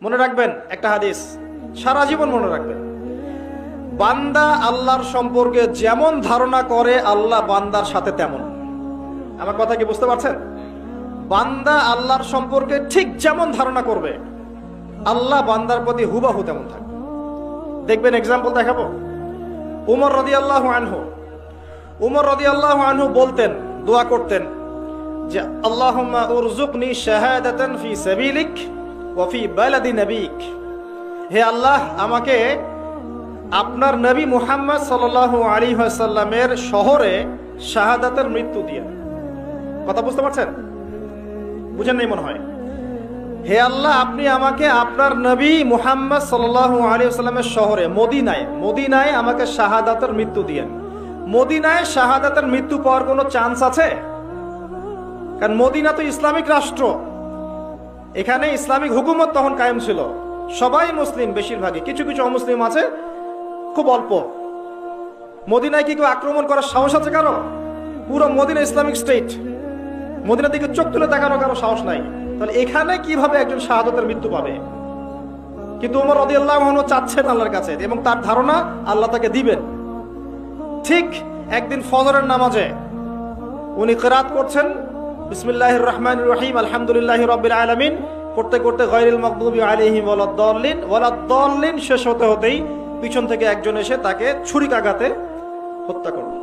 মনে রাখবেন একটা হাদিস, সারা জীবন মনে রাখবেন। বান্দা আল্লাহর সম্পর্কে যেমন ধারণা করে আল্লাহ বান্দার সাথে তেমন। আমার কথা কি বুঝতে পারছেন? বান্দা আল্লাহর সম্পর্কে ঠিক যেমন ধারণা করবে আল্লাহ বান্দার প্রতি হুবাহু তেমন থাকবে। দেখবেন, এক্সাম্পল দেখাবো। উমর রাদিয়াল্লাহু আনহু বলতেন, দোয়া করতেন যে আল্লাহুম্মা উরযুকনি শাহাদাতান ফি সাবিলিক ওয়া ফি বালাদি নবিক। হে আল্লাহ, আমাকে আপনার নবী মুহাম্মদ সাল্লাল্লাহু আলাইহি ওয়াসাল্লামের শহরে শাহাদাতের মৃত্যু দিয়ে। কথা বুঝতে পারছেন? বুঝেন নাই মনে হয়। হে আল্লাহ, আপনি আমাকে আপনার নবী মুহাম্মদ সাল্লাল্লাহু আলাইহি ওয়াসাল্লামের শহরে মদিনায় আমাকে শাহাদাতের মৃত্যু দিয়েন। মদিনায় শাহাদাতের মৃত্যু পাওয়ার কোনো চান্স আছে? কারণ মদিনা তো ইসলামিক রাষ্ট্র, এখানে ইসলামিক হুকুমত তখন কায়েম ছিল, সবাই মুসলিম, বেশিরভাগই, কিছু কিছু অমুসলিম আছে খুব অল্প। মদিনায় কি কেউ আক্রমণ করার সাহস আছে কারো? পুরো মদিনা ইসলামিক স্টেট, মদিনার দিকে চোখ তুলে তাকানো কারো সাহস নাই। তাহলে এখানে কিভাবে একজন শাহাদাতের মৃত্যু পাবে? কিন্তু ওমর রাদিয়াল্লাহু আনহু চাচ্ছেন আল্লাহর কাছে, এবং তার ধারণা আল্লাহ তাকে দিবেন। ঠিক একদিন ফজরের নামাজে উনি কিরাত করছেন, বিসমিল্লাহির রহমানির রহিম আলহামদুলিল্লাহি রাব্বিল আলামিন করতে করতে গায়রিল মাগদুবি আলাইহিম ওয়ালাদ-দাল্লিন শেষ হতে হতেই পিছন থেকে একজন এসে তাকে ছুরিকাঘাতে হত্যা করল।